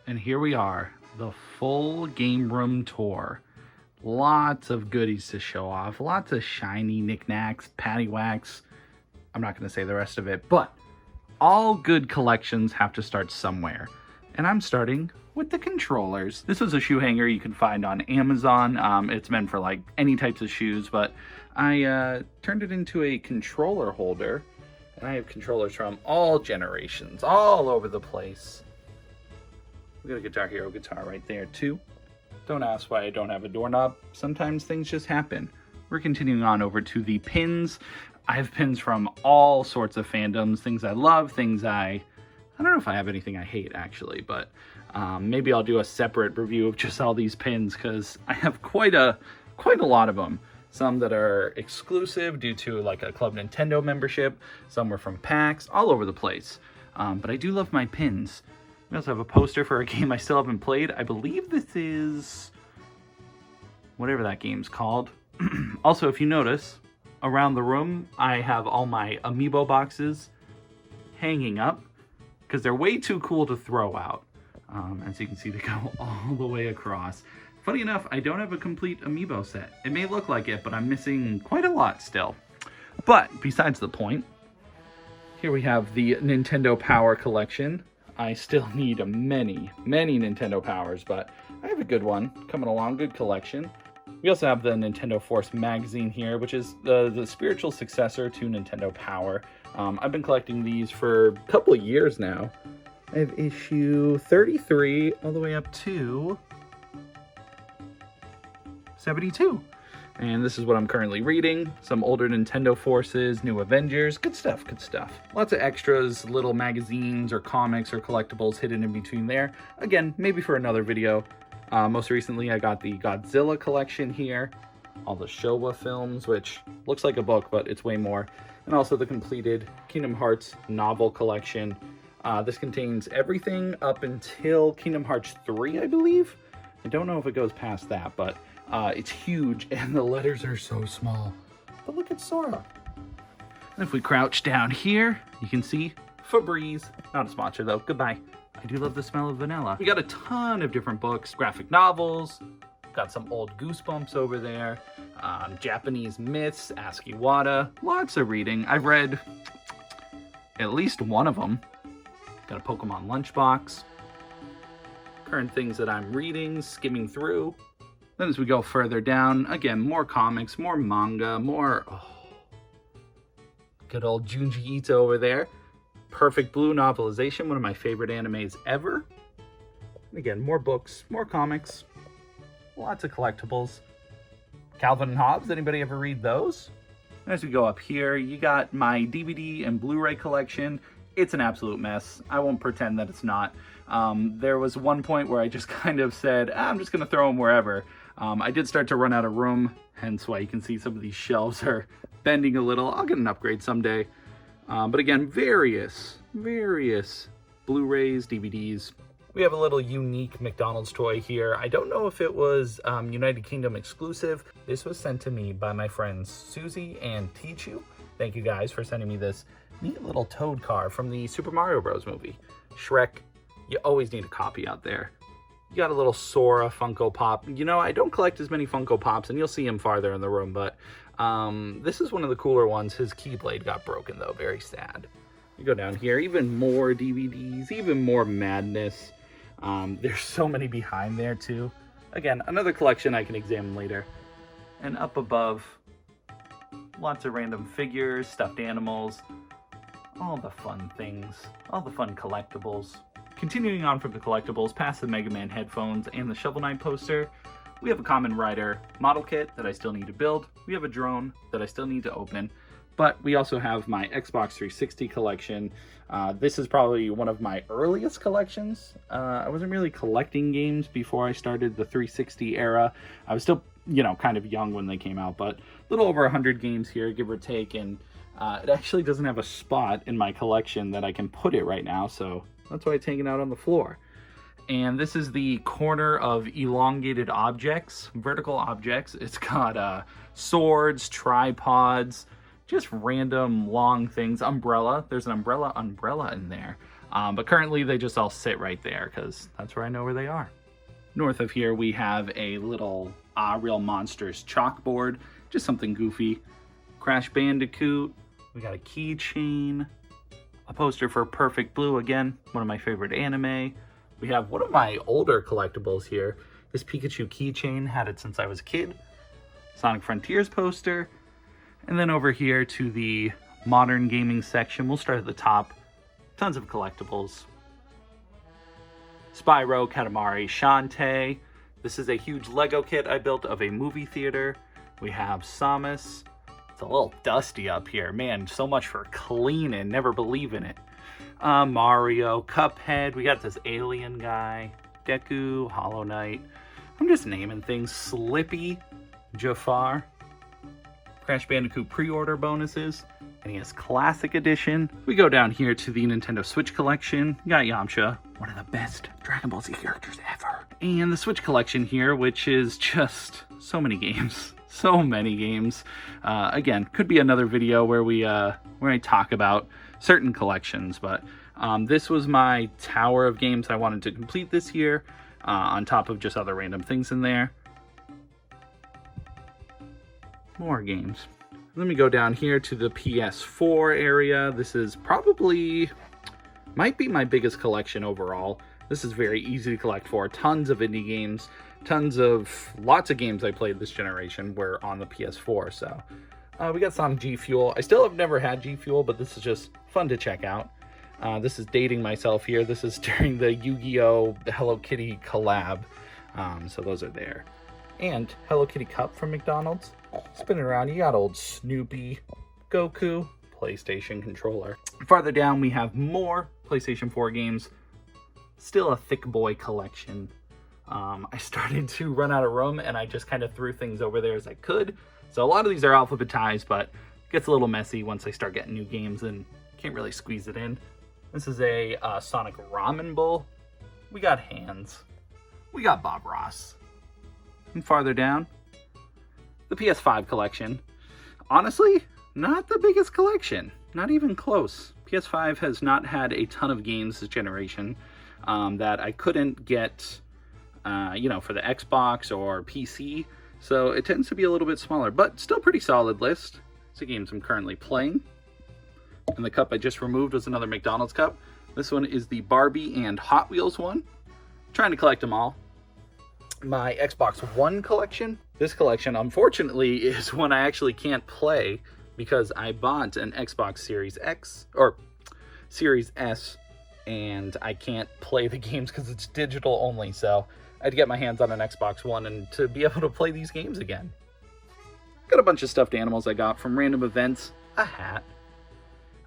And here we are, the full game room tour. Lots of goodies to show off, lots of shiny knickknacks, paddywhacks. I'm not going to say the rest of it, but all good collections have to start somewhere. And I'm starting with the controllers. This was a shoe hanger you can find on Amazon. It's meant for like any types of shoes, but I turned it into a controller holder. And I have controllers from all generations, all over the place. We got a Guitar Hero guitar right there too. Don't ask why I don't have a doorknob. Sometimes things just happen. We're continuing on over to the pins. I have pins from all sorts of fandoms, things I love, things I don't know if I have anything I hate actually, but maybe I'll do a separate review of just all these pins because I have quite a lot of them. Some that are exclusive due to like a Club Nintendo membership. Some were from packs, all over the place. But I do love my pins. We also have a poster for a game I still haven't played. I believe this is whatever that game's called. Also, if you notice, around the room, I have all my Amiibo boxes hanging up because they're way too cool to throw out. As you can see, they go all the way across. Funny enough, I don't have a complete Amiibo set. It may look like it, but I'm missing quite a lot still. But besides the point, here we have the Nintendo Power Collection. I still need many Nintendo Powers, but I have a good one coming along, good collection. We also have the Nintendo Force magazine here, which is the spiritual successor to Nintendo Power. I've been collecting these for a couple of years now. I have issue 33 all the way up to 72. And this is what I'm currently reading. Some older Nintendo Forces, New Avengers. Good stuff, good stuff. Lots of extras, little magazines or comics or collectibles hidden in between there. Again, maybe for another video. Most recently, I got the Godzilla collection here. All the Showa films, which looks like a book, but it's way more. And also the completed Kingdom Hearts novel collection. This contains everything up until Kingdom Hearts 3, I believe. I don't know if it goes past that, but it's huge and the letters are so small. But look at Sora. And if we crouch down here, you can see Febreze. Not a sponsor though, goodbye. I do love the smell of vanilla. We got a ton of different books, graphic novels, got some old Goosebumps over there, Japanese myths, Ask Iwata, lots of reading. I've read at least one of them. Got a Pokemon lunchbox. Current things that I'm reading, skimming through. Then as we go further down, again, more comics, more manga, more... good old Junji Ito over there. Perfect Blue novelization, one of my favorite animes ever. And again, more books, more comics, lots of collectibles. Calvin and Hobbes, anybody ever read those? And as we go up here, you got my DVD and Blu-ray collection. It's an absolute mess. I won't pretend that it's not. There was one point where I just kind of said, I'm just going to throw them wherever. I did start to run out of room, hence why you can see some of these shelves are bending a little. I'll get an upgrade someday. But again, various Blu-rays, DVDs. We have a little unique McDonald's toy here. I don't know if it was United Kingdom exclusive. This was sent to me by my friends Susie and Tichu. Thank you guys for sending me this neat little Toad car from the Super Mario Bros. Movie. Shrek, you always need a copy out there. You got a little Sora Funko Pop. You know, I don't collect as many Funko Pops, and you'll see him farther in the room, but this is one of the cooler ones. His keyblade got broken, though. Very sad. You go down here, even more DVDs, even more madness. There's so many behind there, too. Again, another collection I can examine later. And up above, lots of random figures, stuffed animals, all the fun things, all the fun collectibles. Continuing on from the collectibles, past the Mega Man headphones and the Shovel Knight poster, we have a Kamen Rider model kit that I still need to build. We have a drone that I still need to open. But we also have my Xbox 360 collection. This is probably one of my earliest collections. I wasn't really collecting games before I started the 360 era. I was still, kind of young when they came out, but a little over 100 games here, give or take. And it actually doesn't have a spot in my collection that I can put it right now, so that's why it's hanging out on the floor. And this is the corner of elongated objects, vertical objects. It's got swords, tripods, just random long things. Umbrella. There's an umbrella in there. But currently they just all sit right there because that's where I know where they are. North of here we have a little Real Monsters chalkboard, just something goofy. Crash Bandicoot, we got a keychain, a poster for Perfect Blue, again, one of my favorite anime. We have one of my older collectibles here. This Pikachu keychain, had it since I was a kid. Sonic Frontiers poster. And then over here to the modern gaming section, we'll start at the top. Tons of collectibles. Spyro, Katamari, Shantae. This is a huge Lego kit I built of a movie theater. We have Samus. It's a little dusty up here. Man, so much for cleaning. Never believe in it. Mario, Cuphead. We got this alien guy. Deku, Hollow Knight. I'm just naming things. Slippy, Jafar. Crash Bandicoot pre-order bonuses. NES Classic Edition. We go down here to the Nintendo Switch collection. We got Yamcha, one of the best Dragon Ball Z characters ever. And the Switch collection here, which is just so many games. So many games. Again, could be another video where I talk about certain collections, but this was my tower of games I wanted to complete this year, on top of just other random things in there. More games. Let me go down here to the PS4 area. This is might be my biggest collection overall. This is very easy to collect for. Tons of indie games, lots of games I played this generation were on the PS4. So we got some G Fuel. I still have never had G Fuel, but this is just fun to check out. This is dating myself here. This is during the Yu-Gi-Oh! Hello Kitty collab. So those are there. And Hello Kitty Cup from McDonald's. Spinning around, you got old Snoopy, Goku, PlayStation controller. Farther down, we have more PlayStation 4 games. Still a thick boy collection. I started to run out of room, and I just kind of threw things over there as I could. So a lot of these are alphabetized, but it gets a little messy once I start getting new games and can't really squeeze it in. This is a Sonic Ramen Bowl. We got Hands. We got Bob Ross. And farther down, the PS5 collection. Honestly, not the biggest collection. Not even close. PS5 has not had a ton of games this generation that I couldn't get, for the Xbox or PC. So it tends to be a little bit smaller, but still pretty solid list. It's the games I'm currently playing. And the cup I just removed was another McDonald's cup. This one is the Barbie and Hot Wheels one. Trying to collect them all. My Xbox One collection. This collection, unfortunately, is one I actually can't play because I bought an Xbox Series X or Series S, and I can't play the games because it's digital only. So I had to get my hands on an Xbox One and to be able to play these games again. Got a bunch of stuffed animals I got from random events. A hat.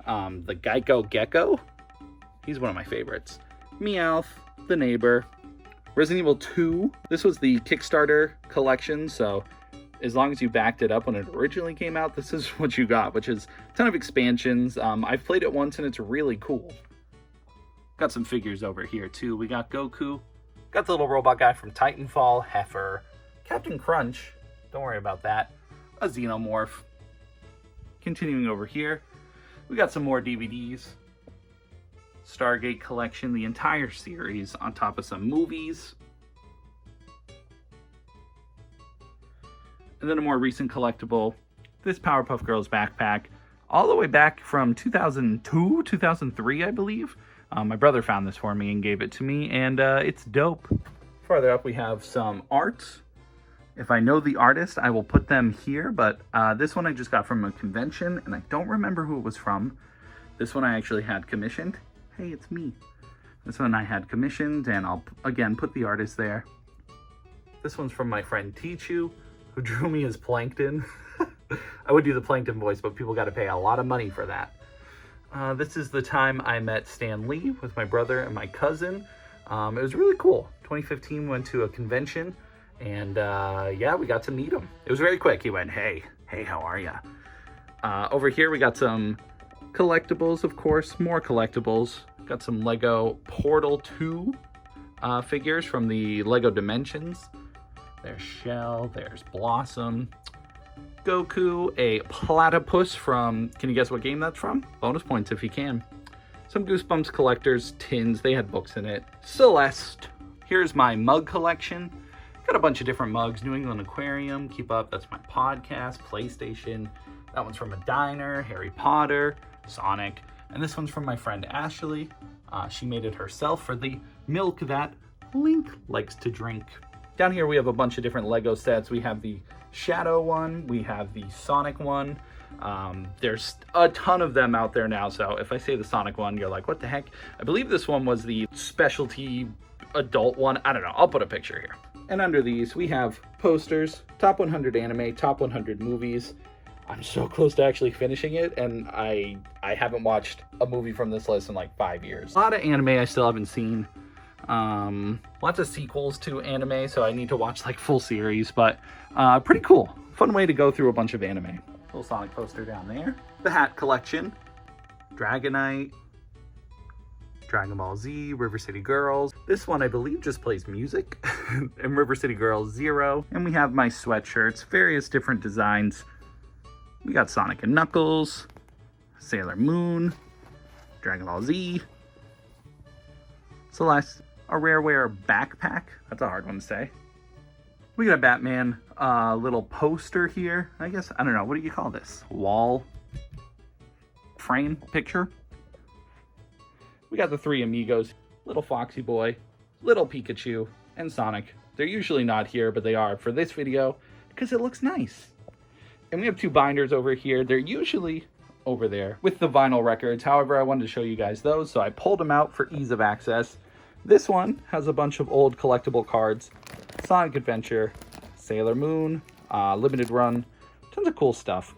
The Geico Gecko. He's one of my favorites. Meowth, the neighbor. Resident Evil 2, this was the Kickstarter collection, so as long as you backed it up when it originally came out, this is what you got, which is a ton of expansions. I've played it once and it's really cool. Got some figures over here too. We got Goku, got the little robot guy from Titanfall, Heifer, Captain Crunch, don't worry about that, a Xenomorph. Continuing over here, we got some more DVDs. Stargate collection, the entire series, on top of some movies. And then a more recent collectible, this Powerpuff Girls backpack, all the way back from 2002, 2003, I believe. My brother found this for me and gave it to me, and it's dope. Farther up, we have some art. If I know the artist, I will put them here, but this one I just got from a convention, and I don't remember who it was from. This one I actually had commissioned. Hey, it's me. This one I had commissioned, and I'll, again, put the artist there. This one's from my friend Tichu, who drew me as Plankton. I would do the Plankton voice, but people got to pay a lot of money for that. This is the time I met Stan Lee with my brother and my cousin. It was really cool. 2015, went to a convention, and yeah, we got to meet him. It was very quick. He went, hey, how are ya? Over here, we got some collectibles, of course, more collectibles. Got some Lego Portal 2 figures from the Lego Dimensions. There's Shell, there's Blossom. Goku, a platypus from, can you guess what game that's from? Bonus points if you can. Some Goosebumps collectors tins, they had books in it. Celeste. Here's my mug collection. Got a bunch of different mugs. New England Aquarium, Keep Up, that's my podcast. PlayStation, that one's from a diner. Harry Potter, Sonic, and this one's from my friend Ashley. She made it herself for the milk that Link likes to drink. Down here we have a bunch of different Lego sets. We have the Shadow one, we have the Sonic one. There's a ton of them out there now, so if I say the Sonic one, you're like, what the heck? I believe this one was the specialty adult one. I don't know, I'll put a picture here. And under these, we have posters, top 100 anime, top 100 movies. I'm so close to actually finishing it, and I haven't watched a movie from this list in like 5 years. A lot of anime I still haven't seen. Lots of sequels to anime, so I need to watch like full series, but pretty cool. Fun way to go through a bunch of anime. Little Sonic poster down there. The hat collection. Dragonite. Dragon Ball Z, River City Girls. This one I believe just plays music. And River City Girls 0. And we have my sweatshirts, various different designs. We got Sonic and Knuckles, Sailor Moon, Dragon Ball Z, Celeste, a Rareware backpack. That's a hard one to say. We got a Batman little poster here. I guess, I don't know, what do you call this? Wall frame picture? We got the 3 Amiibos, little Foxy Boy, little Pikachu, and Sonic. They're usually not here, but they are for this video because it looks nice. And we have 2 binders over here. They're usually over there with the vinyl records. However, I wanted to show you guys those, so I pulled them out for ease of access. This one has a bunch of old collectible cards. Sonic Adventure, Sailor Moon, Limited Run, tons of cool stuff.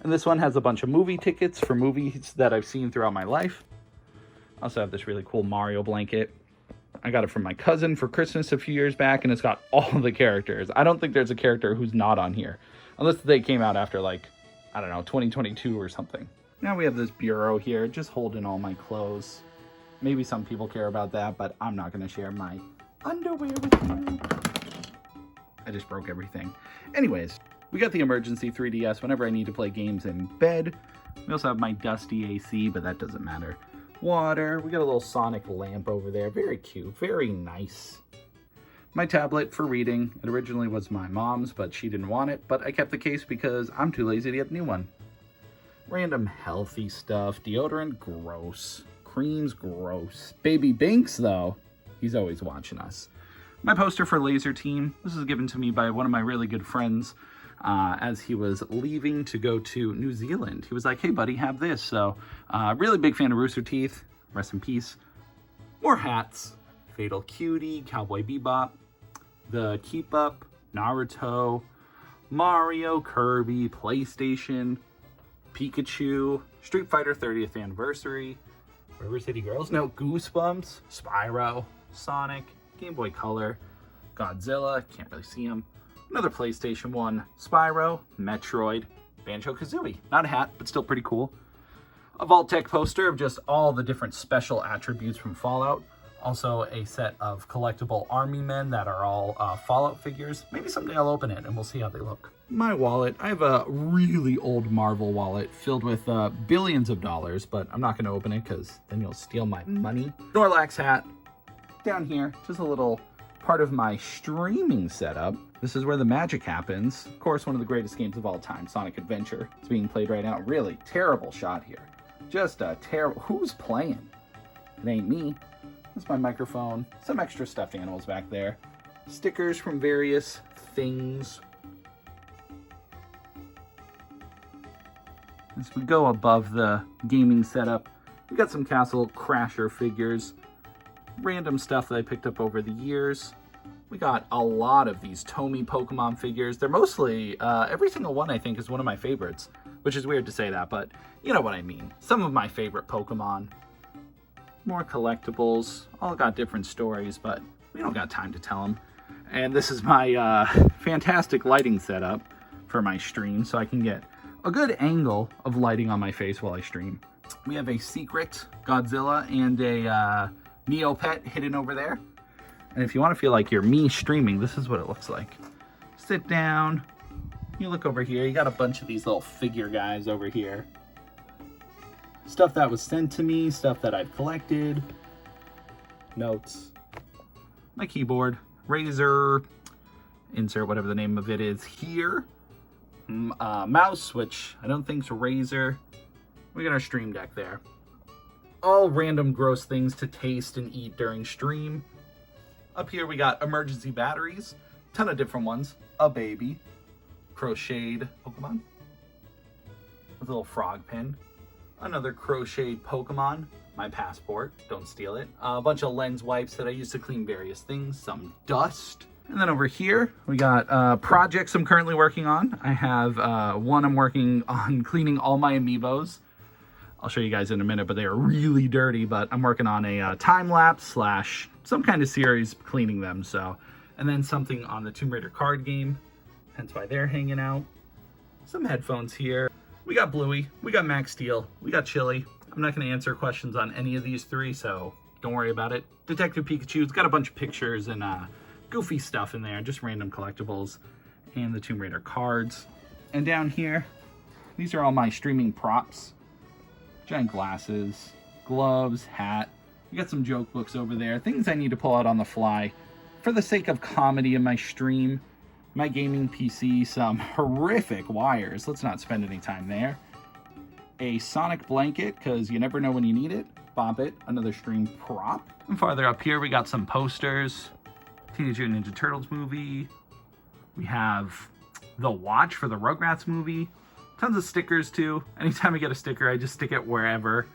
And this one has a bunch of movie tickets for movies that I've seen throughout my life. I also have this really cool Mario blanket. I got it from my cousin for Christmas a few years back, and it's got all the characters. I don't think there's a character who's not on here, unless they came out after, like, I don't know, 2022 or something. Now we have this bureau here, just holding all my clothes. Maybe some people care about that, but I'm not going to share my underwear with you. I just broke everything. Anyways, we got the emergency 3DS whenever I need to play games in bed. We also have my dusty AC, but that doesn't matter. Water. We got a little Sonic lamp over there. Very cute. Very nice. My tablet for reading. It originally was my mom's, but she didn't want it. But I kept the case because I'm too lazy to get a new one. Random healthy stuff. Deodorant, gross. Creams, gross. Baby Binks, though, he's always watching us. My poster for Laser Team. This was given to me by one of my really good friends as he was leaving to go to New Zealand. He was like, hey, buddy, have this. So, really big fan of Rooster Teeth. Rest in peace. More hats. Fatal Cutie, Cowboy Bebop, the Keep Up, Naruto, Mario, Kirby, PlayStation, Pikachu, Street Fighter 30th Anniversary, River City Girls, no, Goosebumps, Spyro, Sonic, Game Boy Color, Godzilla, can't really see him, another PlayStation 1, Spyro, Metroid, Banjo-Kazooie, not a hat, but still pretty cool, a Vault-Tec poster of just all the different special attributes from Fallout, also a set of collectible army men that are all Fallout figures. Maybe someday I'll open it and we'll see how they look. My wallet, I have a really old Marvel wallet filled with billions of dollars, but I'm not going to open it because then you'll steal my money. Snorlax hat. Down here, just a little part of my streaming setup. This is where the magic happens. Of course, one of the greatest games of all time, Sonic Adventure. It's being played right now. Really terrible shot here. Just a terrible... Who's playing? It ain't me. That's my microphone. Some extra stuffed animals back there. Stickers from various things. As we go above the gaming setup, we got some Castle Crasher figures. Random stuff that I picked up over the years. We got a lot of these Tomy Pokemon figures. They're mostly, every single one I think is one of my favorites. Which is weird to say that, but you know what I mean. Some of my favorite Pokemon. More collectibles, all got different stories, but we don't got time to tell them. And this is my fantastic lighting setup for my stream, so I can get a good angle of lighting on my face while I stream. We have a secret Godzilla and a Neopet hidden over there. And if you want to feel like you're me streaming, this is what it looks like. Sit down, you look over here, you got a bunch of these little figure guys over here. Stuff that was sent to me, stuff that I've collected, notes, my keyboard, razor, insert whatever the name of it is here, mouse, which I don't think's a razor. We got our stream deck there. All random gross things to taste and eat during stream. Up here we got emergency batteries, ton of different ones, a baby, crocheted Pokemon, with a little frog pin, another crocheted Pokemon, my passport, don't steal it, a bunch of lens wipes that I use to clean various things, some dust. And then over here, we got projects I'm currently working on. I have one I'm working on cleaning all my Amiibos. I'll show you guys in a minute, but they are really dirty, but I'm working on a time-lapse / some kind of series cleaning them, so. And then something on the Tomb Raider card game, hence why they're hanging out. Some headphones here. We got Bluey, we got Max Steel, we got Chili. I'm not gonna answer questions on any of these three, so don't worry about it. Detective Pikachu's got a bunch of pictures and goofy stuff in there, just random collectibles, and the Tomb Raider cards. And down here, these are all my streaming props. Giant glasses, gloves, hat. We got some joke books over there, things I need to pull out on the fly. For the sake of comedy in my stream, my gaming PC, some horrific wires. Let's not spend any time there. A Sonic blanket, because you never know when you need it. Bop It, another stream prop. And farther up here, we got some posters. Teenage Mutant Ninja Turtles movie. We have the watch for the Rugrats movie. Tons of stickers too. Anytime I get a sticker, I just stick it wherever.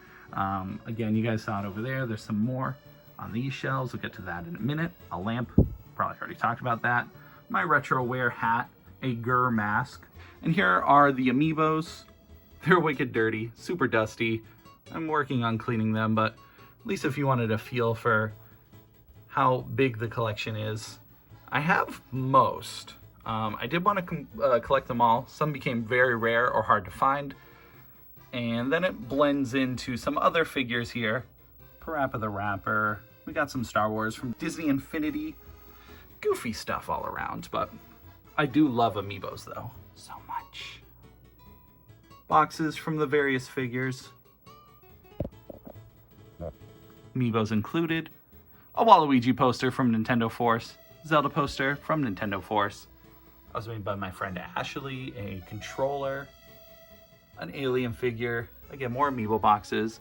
Again, you guys saw it over there. There's some more on these shelves. We'll get to that in a minute. A lamp, probably already talked about that. My retro wear hat, a Gur mask. And here are the Amiibos. They're wicked dirty, super dusty. I'm working on cleaning them, but at least if you wanted a feel for how big the collection is, I have most. I did want to collect them all. Some became very rare or hard to find. And then it blends into some other figures here. Parappa the Rapper. We got some Star Wars from Disney Infinity. Goofy stuff all around, but I do love Amiibos though, so much. Boxes from the various figures. Amiibos included. A Waluigi poster from Nintendo Force. Zelda poster from Nintendo Force. I was made by my friend Ashley, a controller, an alien figure, again, more Amiibo boxes,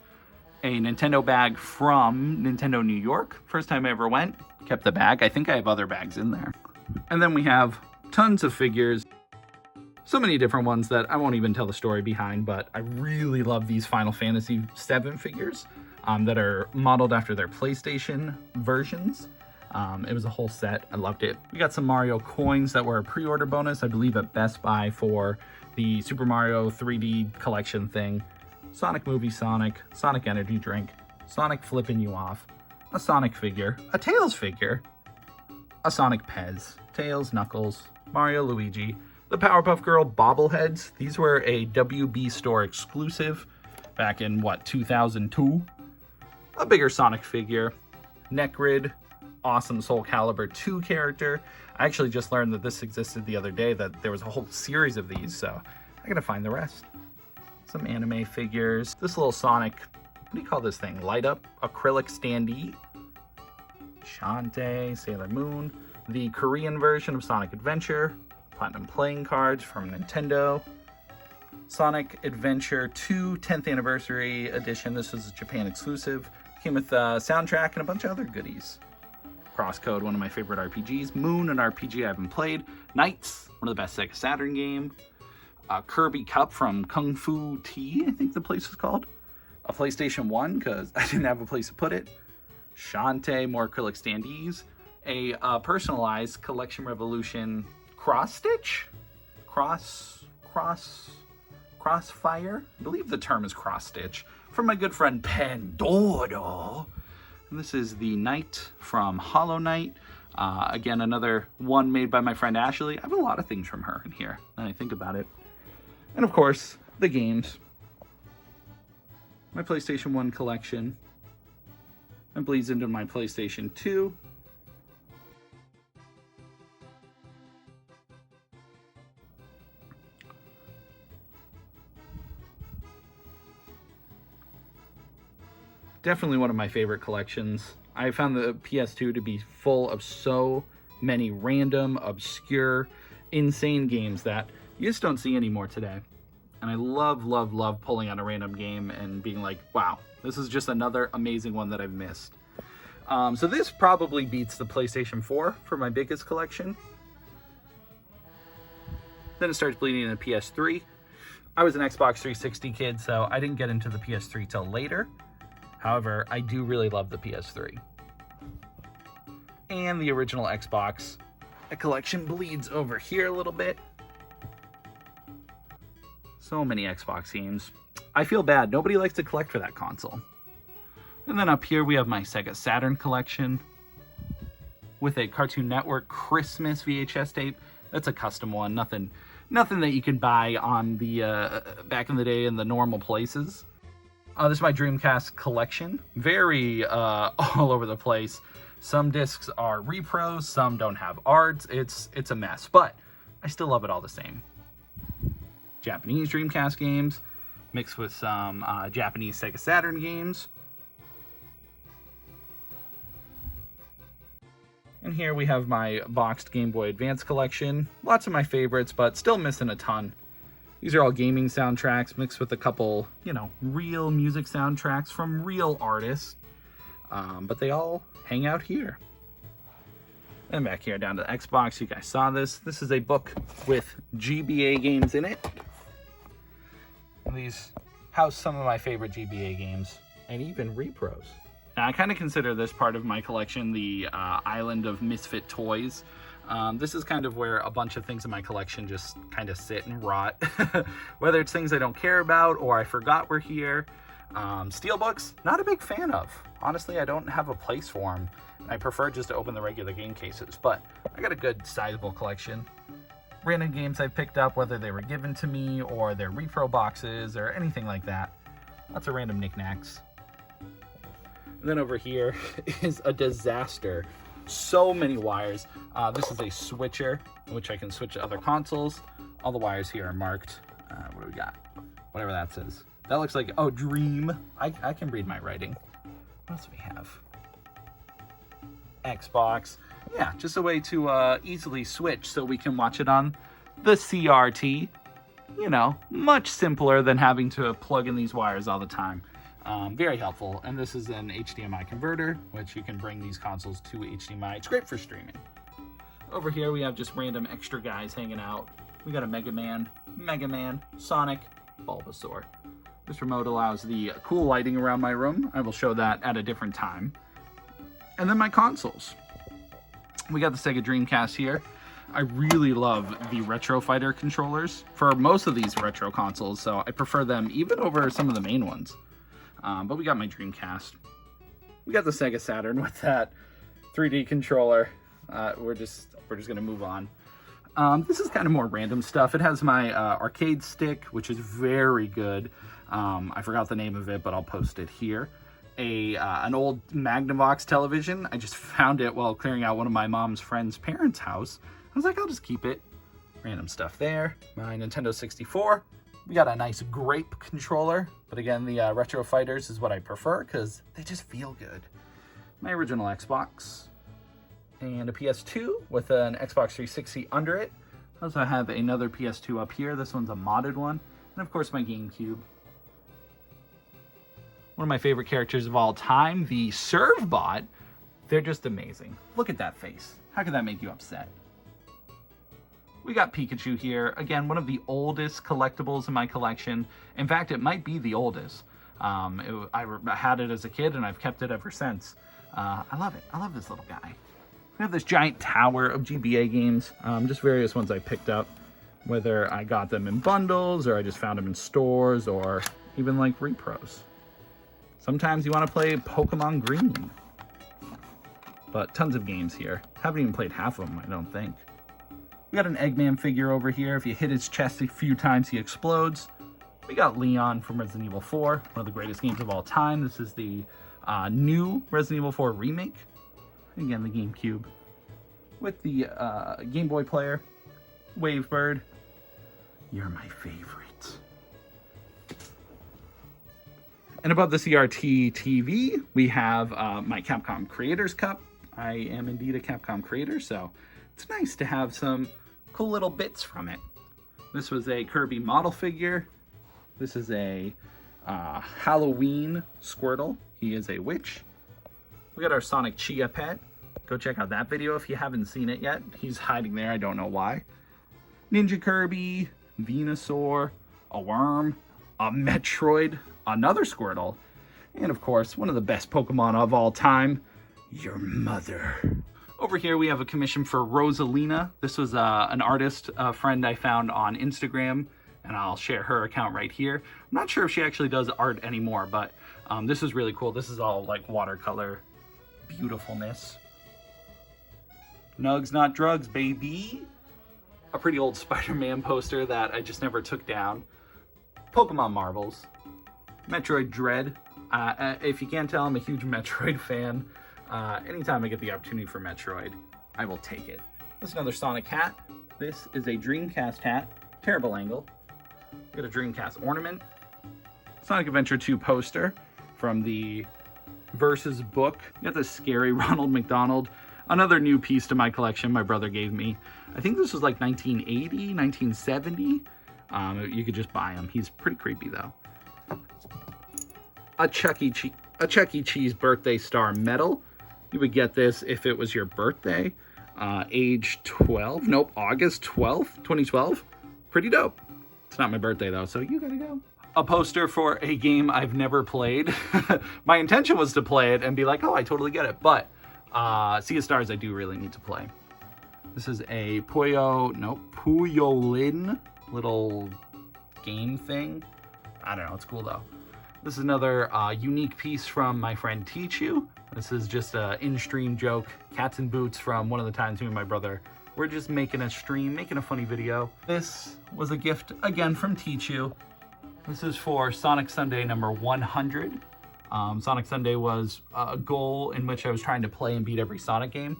a Nintendo bag from Nintendo New York. First time I ever went, kept the bag. I think I have other bags in there. And then we have tons of figures, so many different ones that I won't even tell the story behind, but I really love these Final Fantasy VII figures that are modeled after their PlayStation versions. It was a whole set. I loved it. We got some Mario coins that were a pre-order bonus, I believe at Best Buy for the Super Mario 3D collection thing. Sonic movie Sonic, Sonic energy drink, Sonic flipping you off, a Sonic figure, a Tails figure, a Sonic Pez, Tails, Knuckles, Mario, Luigi, the Powerpuff Girl bobbleheads. These were a WB store exclusive back in, 2002? A bigger Sonic figure, Necrid, awesome Soul Calibur 2 character. I actually just learned that this existed the other day, that there was a whole series of these, so I gotta find the rest. Some anime figures. This little Sonic, what do you call this thing? Light up acrylic standee. Shantae, Sailor Moon. The Korean version of Sonic Adventure. Platinum playing cards from Nintendo. Sonic Adventure 2 10th Anniversary Edition. This was a Japan exclusive. Came with a soundtrack and a bunch of other goodies. Crosscode, one of my favorite RPGs. Moon, an RPG I haven't played. Knights, one of the best Sega Saturn game. Kirby Cup from Kung Fu Tea, I think the place is called. A PlayStation 1, because I didn't have a place to put it. Shantae, more acrylic standees. A personalized Collection Revolution cross-stitch? Crossfire? I believe the term is cross-stitch. From my good friend Pandora. And this is the Knight from Hollow Knight. Again, another one made by my friend Ashley. I have a lot of things from her in here, now I think about it. And of course, the games. My PlayStation 1 collection. And bleeds into my PlayStation 2. definitely one of my favorite collections. I found the PS2 to be full of so many random, obscure, insane games that you just don't see anymore today. And I love, love, love pulling out a random game and being like, wow, this is just another amazing one that I've missed. So this probably beats the PlayStation 4 for my biggest collection. Then it starts bleeding into PS3. I was an Xbox 360 kid, so I didn't get into the PS3 till later. However, I do really love the PS3. And the original Xbox. A collection bleeds over here a little bit. So many Xbox games. I feel bad. Nobody likes to collect for that console. And then up here we have my Sega Saturn collection with a Cartoon Network Christmas VHS tape. That's a custom one. Nothing that you can buy on the back in the day in the normal places. This is my Dreamcast collection. Very all over the place. Some discs are repros, some don't have arts. It's a mess, but I still love it all the same. Japanese Dreamcast games mixed with some Japanese Sega Saturn games. And here we have my boxed Game Boy Advance collection. Lots of my favorites, but still missing a ton. These are all gaming soundtracks mixed with a couple, real music soundtracks from real artists. But they all hang out here. And back here down to the Xbox, you guys saw this. This is a book with GBA games in it. And these house some of my favorite GBA games, and even repros. Now, I kind of consider this part of my collection the island of misfit toys. This is kind of where a bunch of things in my collection just kind of sit and rot. Whether it's things I don't care about or I forgot were here. Steelbooks, not a big fan of. Honestly, I don't have a place for them. I prefer just to open the regular game cases, but I got a good sizable collection. Random games I've picked up, whether they were given to me or they're repro boxes or anything like that. Lots of random knickknacks. And then over here is a disaster. So many wires. This is a switcher, in which I can switch to other consoles. All the wires here are marked. What do we got? Whatever that says. That looks like, oh, Dream. I can read my writing. What else do we have? Xbox. Yeah, just a way to easily switch so we can watch it on the CRT. Much simpler than having to plug in these wires all the time. Very helpful. And this is an HDMI converter, which you can bring these consoles to HDMI. It's great for streaming. Over here, we have just random extra guys hanging out. We got a Mega Man, Sonic, Bulbasaur. This remote allows the cool lighting around my room. I will show that at a different time. And then my consoles. We got the Sega Dreamcast here. I really love the Retro Fighter controllers for most of these retro consoles, so I prefer them even over some of the main ones. But we got my Dreamcast. We got the Sega Saturn with that 3D controller. We're just gonna move on. This is kind of more random stuff. It has my arcade stick, which is very good. I forgot the name of it, but I'll post it here. An old Magnavox television. I just found it while clearing out one of my mom's friend's parents' house. I was like, I'll just keep it. Random stuff there. My Nintendo 64. We got a nice grape controller, but again, the Retro Fighters is what I prefer because they just feel good. My original Xbox and a PS2 with an Xbox 360 under it. I also have another PS2 up here. This one's a modded one. And of course, my GameCube. One of my favorite characters of all time, the Servbot. They're just amazing. Look at that face. How could that make you upset? We got Pikachu here. Again, one of the oldest collectibles in my collection. In fact, it might be the oldest. I had it as a kid and I've kept it ever since. I love it. I love this little guy. We have this giant tower of GBA games. Just various ones I picked up. Whether I got them in bundles or I just found them in stores or even like repros. Sometimes you want to play Pokemon Green. But tons of games here. Haven't even played half of them, I don't think. We got an Eggman figure over here. If you hit his chest a few times, he explodes. We got Leon from Resident Evil 4, one of the greatest games of all time. This is the new Resident Evil 4 remake. Again, the GameCube. With the Game Boy player. Wavebird. You're my favorite. And above the CRT TV, we have my Capcom Creators Cup. I am indeed a Capcom creator, so it's nice to have some cool little bits from it. This was a Kirby model figure. This is a Halloween Squirtle. He is a witch. We got our Sonic Chia pet. Go check out that video if you haven't seen it yet. He's hiding there, I don't know why. Ninja Kirby, Venusaur, a worm, a Metroid, another Squirtle, and of course, one of the best Pokemon of all time, your mother. Over here we have a commission for Rosalina. This was an artist friend I found on Instagram, and I'll share her account right here. I'm not sure if she actually does art anymore, but this is really cool. This is all like watercolor beautifulness. Nugs, not drugs, baby. A pretty old Spider-Man poster that I just never took down. Pokemon marbles. Metroid Dread. If you can't tell, I'm a huge Metroid fan. Anytime I get the opportunity for Metroid, I will take it. This is another Sonic hat. This is a Dreamcast hat. Terrible angle. We got a Dreamcast ornament. Sonic Adventure 2 poster from the Versus book. We got this scary Ronald McDonald. Another new piece to my collection my brother gave me. I think this was like 1980, 1970. You could just buy him. He's pretty creepy though. A Chuck E. Cheese birthday star medal. You would get this if it was your birthday. Age 12. Nope, August 12th, 2012. Pretty dope. It's not my birthday though, so you gotta go. A poster for a game I've never played. My intention was to play it and be like, oh, I totally get it. But Sea of Stars I do really need to play. This is a Puyolin little game thing. I don't know, it's cool though. This is another unique piece from my friend Tichu. This is just an in-stream joke. Cats and Boots from one of the times me and my brother were just making a stream, making a funny video. This was a gift again from Tichu. This is for Sonic Sunday number 100. Sonic Sunday was a goal in which I was trying to play and beat every Sonic game.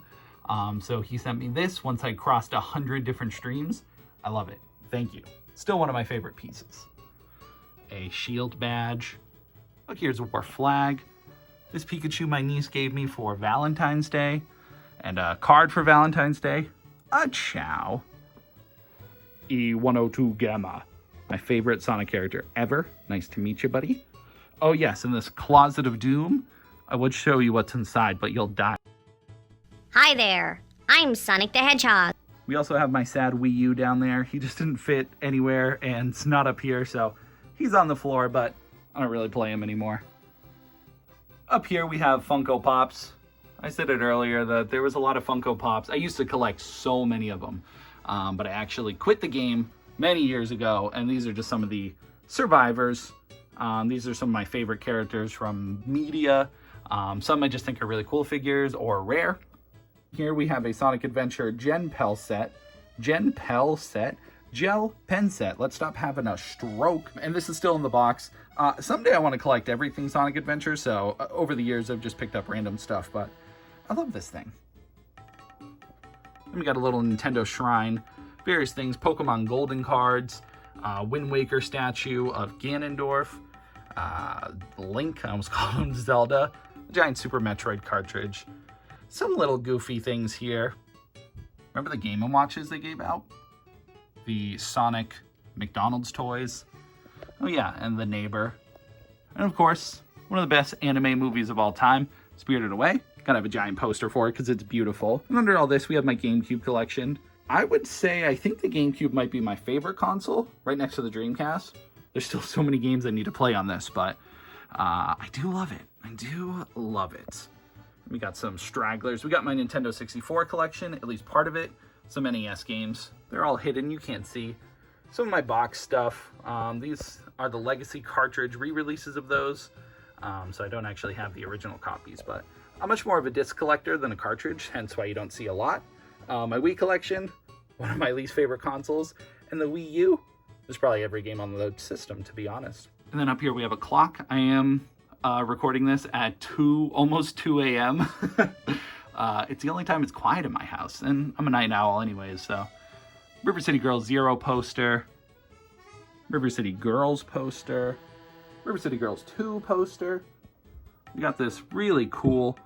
So he sent me this once I crossed 100 different streams. I love it. Thank you. Still one of my favorite pieces. A shield badge. Look, here's a war flag. This Pikachu my niece gave me for Valentine's Day. And a card for Valentine's Day. A Chow. E102 Gamma. My favorite Sonic character ever. Nice to meet you, buddy. Oh yes, in this Closet of Doom, I would show you what's inside, but you'll die. Hi there, I'm Sonic the Hedgehog. We also have my sad Wii U down there. He just didn't fit anywhere, and it's not up here, so he's on the floor, but I don't really play him anymore. Up here we have Funko Pops. I said it earlier that there was a lot of Funko Pops. I used to collect so many of them, but I actually quit the game many years ago, and these are just some of the survivors. These are some of my favorite characters from media. Some I just think are really cool figures or rare. Here we have a Sonic Adventure Gel pen set. Let's stop having a stroke. And this is still in the box. Someday I want to collect everything Sonic Adventure, so over the years I've just picked up random stuff, but I love this thing. Then we got a little Nintendo shrine, various things, Pokemon Golden cards, Wind Waker statue of Ganondorf, Link, I almost called him Zelda, a giant Super Metroid cartridge, some little goofy things here. Remember the Game & Watches they gave out? The Sonic McDonald's toys. Oh yeah, and The Neighbor. And of course, one of the best anime movies of all time, Spirited Away. Gotta have a giant poster for it because it's beautiful. And under all this, we have my GameCube collection. I would say I think the GameCube might be my favorite console, right next to the Dreamcast. There's still so many games I need to play on this, but I do love it. I do love it. We got some stragglers. We got my Nintendo 64 collection, at least part of it. Some NES games. They're all hidden, you can't see. Some of my box stuff. These are the Legacy cartridge re-releases of those. So I don't actually have the original copies, but I'm much more of a disc collector than a cartridge, hence why you don't see a lot. My Wii collection, one of my least favorite consoles, and the Wii U. There's probably every game on the system, to be honest. And then up here we have a clock. I am recording this at almost 2 a.m. It's the only time it's quiet in my house, and I'm a night owl anyways, so. River City Girls Zero poster, River City Girls poster, River City Girls 2 poster. We got this really cool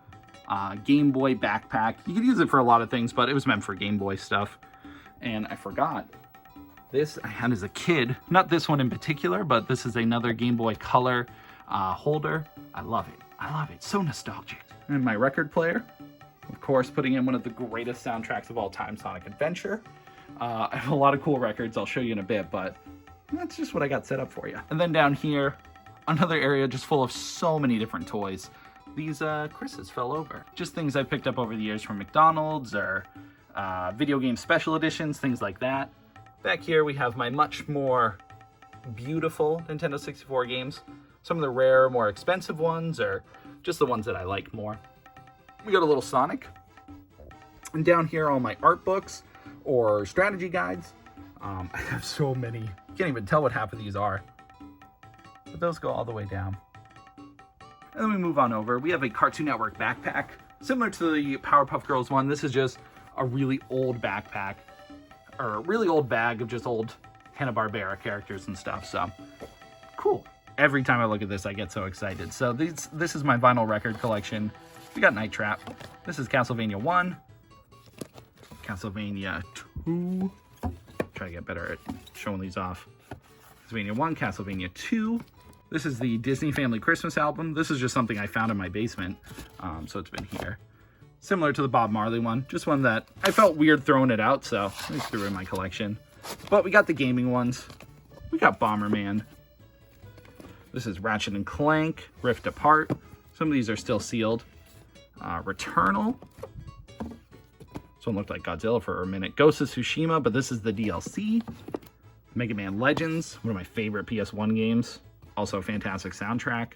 Game Boy backpack. You could use it for a lot of things, but it was meant for Game Boy stuff. And I forgot, this I had as a kid. Not this one in particular, but this is another Game Boy Color holder. I love it. I love it. So nostalgic. And my record player, of course, putting in one of the greatest soundtracks of all time, Sonic Adventure. I have a lot of cool records I'll show you in a bit, but that's just what I got set up for you. And then down here, another area just full of so many different toys. These Chris's fell over. Just things I picked up over the years from McDonald's or video game special editions, things like that. Back here we have my much more beautiful Nintendo 64 games. Some of the rare, more expensive ones, or just the ones that I like more. We got a little Sonic. And down here, all my art books or strategy guides. I have so many. Can't even tell what half of these are. But those go all the way down. And then we move on over. We have a Cartoon Network backpack. Similar to the Powerpuff Girls one, this is just a really old backpack. Or a really old bag of just old Hanna-Barbera characters and stuff. So, cool. Every time I look at this, I get so excited. So this is my vinyl record collection. We got Night Trap. This is Castlevania 1. Castlevania 2. Try to get better at showing these off. Castlevania 1, Castlevania 2. This is the Disney Family Christmas album. This is just something I found in my basement, so it's been here. Similar to the Bob Marley one, just one that I felt weird throwing it out, so I just threw it in my collection. But we got the gaming ones. We got Bomberman. This is Ratchet and Clank, Rift Apart. Some of these are still sealed. Returnal. This one looked like Godzilla for a minute. Ghost of Tsushima, but this is the DLC. Mega Man Legends, one of my favorite PS1 games. Also a fantastic soundtrack.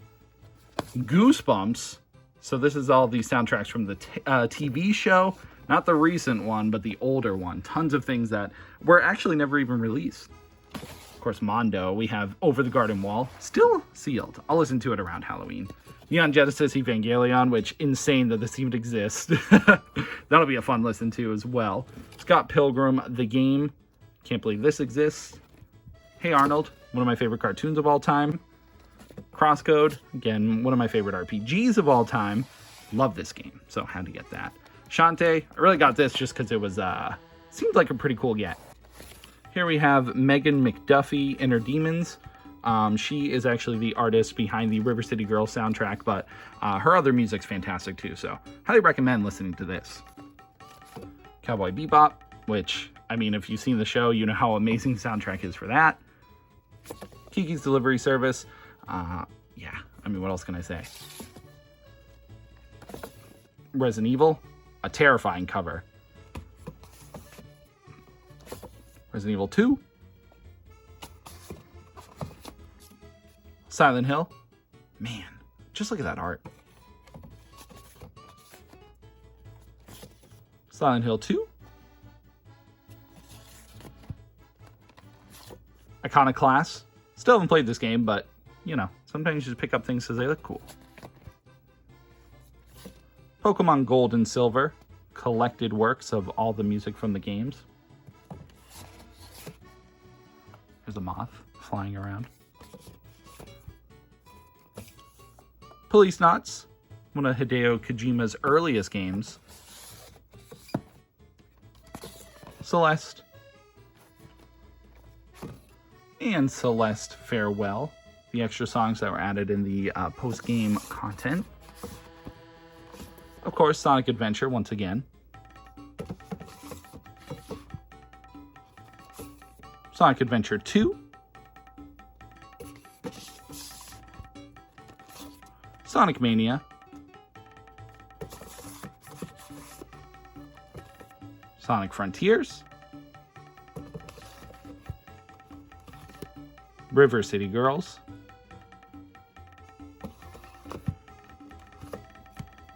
Goosebumps. So this is all the soundtracks from the TV show. Not the recent one, but the older one. Tons of things that were actually never even released. Of course, Mondo. We have Over the Garden Wall. Still sealed. I'll listen to it around Halloween. Neon Genesis Evangelion, which insane that this even exists. That'll be a fun listen to as well. Scott Pilgrim, the game. Can't believe this exists. Hey Arnold, one of my favorite cartoons of all time. Crosscode, again, one of my favorite RPGs of all time. Love this game, so had to get that. Shantae, I really got this just because it was, seemed like a pretty cool get. Here we have Megan McDuffie, Inner Demons. She is actually the artist behind the River City Girls soundtrack, but her other music's fantastic too, so highly recommend listening to this. Cowboy Bebop, which, I mean, if you've seen the show, you know how amazing the soundtrack is for that. Kiki's Delivery Service. Yeah, I mean, what else can I say? Resident Evil, a terrifying cover. Resident Evil 2. Silent Hill. Man, just look at that art. Silent Hill 2. Iconoclast. Still haven't played this game, but, you know, sometimes you just pick up things because they look cool. Pokemon Gold and Silver. Collected works of all the music from the games. There's a moth flying around. Police Knots, one of Hideo Kojima's earliest games. Celeste. And Celeste Farewell, the extra songs that were added in the post-game content. Of course, Sonic Adventure, once again. Sonic Adventure 2. Sonic Mania. Sonic Frontiers. River City Girls.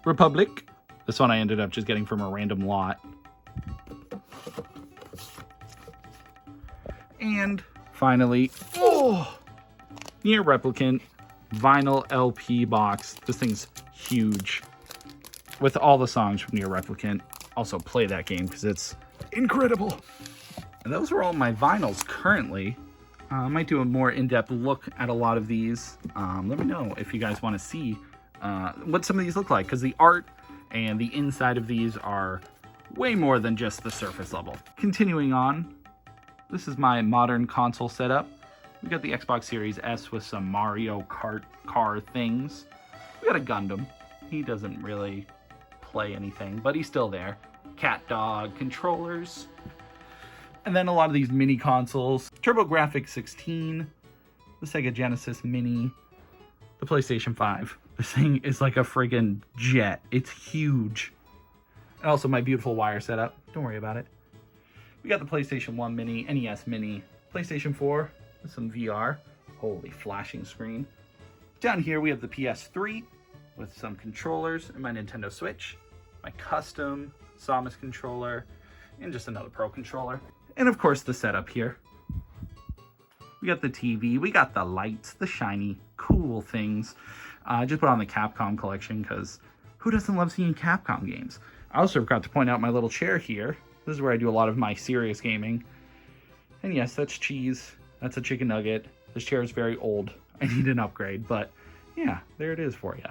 Republic. This one I ended up just getting from a random lot. And finally, Nier Replicant vinyl LP box. This thing's huge. With all the songs from Nier Replicant. Also play that game because it's incredible. And those are all my vinyls currently. I might do a more in-depth look at a lot of these. Let me know if you guys want to see what some of these look like, because the art and the inside of these are way more than just the surface level. Continuing on, this is my modern console setup. We got the Xbox Series S with some Mario Kart car things. We got a Gundam. He doesn't really play anything, but he's still there. Cat Dog controllers. And then a lot of these mini consoles. TurboGrafx 16, the Sega Genesis Mini, the PlayStation 5. This thing is like a friggin' jet. It's huge. And also my beautiful wire setup. Don't worry about it. We got the PlayStation 1 Mini, NES Mini, PlayStation 4 with some VR. Holy flashing screen. Down here we have the PS3 with some controllers and my Nintendo Switch, my custom Samus controller, and just another Pro controller. And of course the setup here. We got the TV, we got the lights, the shiny, cool things. I just put on the Capcom collection because who doesn't love seeing Capcom games? I also forgot to point out my little chair here. This is where I do a lot of my serious gaming. And yes, that's cheese. That's a chicken nugget. This chair is very old. I need an upgrade, but yeah, there it is for you.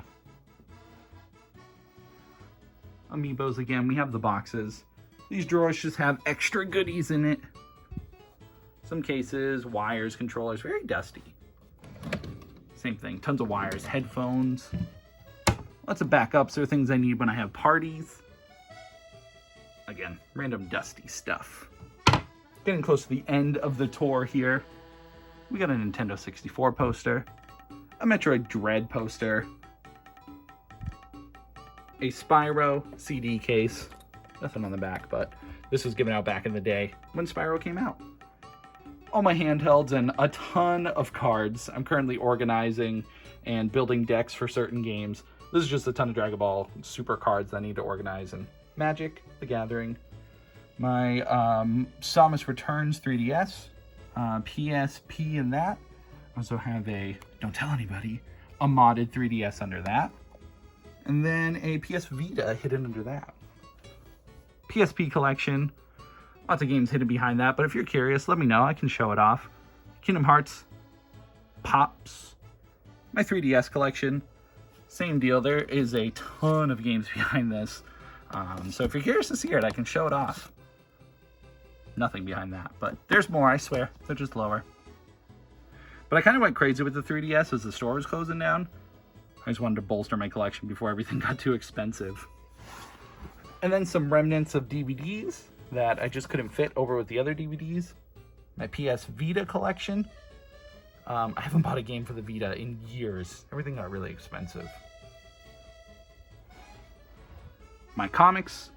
Amiibos again, we have the boxes. These drawers just have extra goodies in it. Some cases, wires, controllers, very dusty. Same thing, tons of wires, headphones. Lots of backups or things I need when I have parties. Again, random dusty stuff. Getting close to the end of the tour here. We got a Nintendo 64 poster, a Metroid Dread poster, a Spyro CD case. Nothing on the back, but this was given out back in the day when Spyro came out. All my handhelds and a ton of cards. I'm currently organizing and building decks for certain games. This is just a ton of Dragon Ball Super cards that I need to organize. And Magic, The Gathering, my Samus Returns 3DS, PSP and that. I also have a, don't tell anybody, a modded 3DS under that. And then a PS Vita hidden under that. PSP collection. Lots of games hidden behind that, but if you're curious, let me know. I can show it off. Kingdom Hearts, Pops, my 3DS collection. Same deal. There is a ton of games behind this. So if you're curious to see it, I can show it off. Nothing behind that, but there's more, I swear. They're just lower. But I kind of went crazy with the 3DS as the store was closing down. I just wanted to bolster my collection before everything got too expensive. And then some remnants of DVDs that I just couldn't fit over with the other DVDs. My PS Vita collection. I haven't bought a game for the Vita in years. Everything got really expensive. My comics.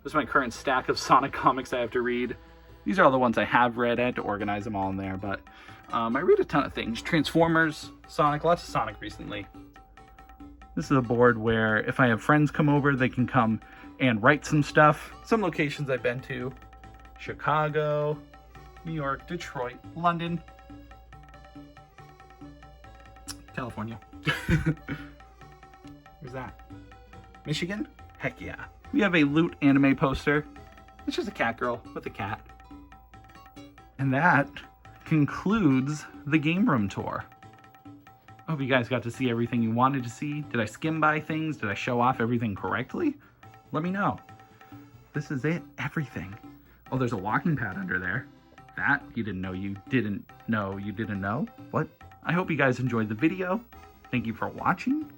This is my current stack of Sonic comics I have to read. These are all the ones I have read. I had to organize them all in there, but I read a ton of things. Transformers, Sonic, lots of Sonic recently. This is a board where if I have friends come over, they can come and write some stuff. Some locations I've been to: Chicago, New York, Detroit, London, California. Where's that? Michigan? Heck yeah. We have a Loot anime poster. It's just a cat girl with a cat. And that concludes the game room tour. I hope you guys got to see everything you wanted to see. Did I skim by things? Did I show off everything correctly? Let me know. This is it. Everything. Oh, there's a walking pad under there. That you didn't know you didn't know you didn't know. What? I hope you guys enjoyed the video. Thank you for watching.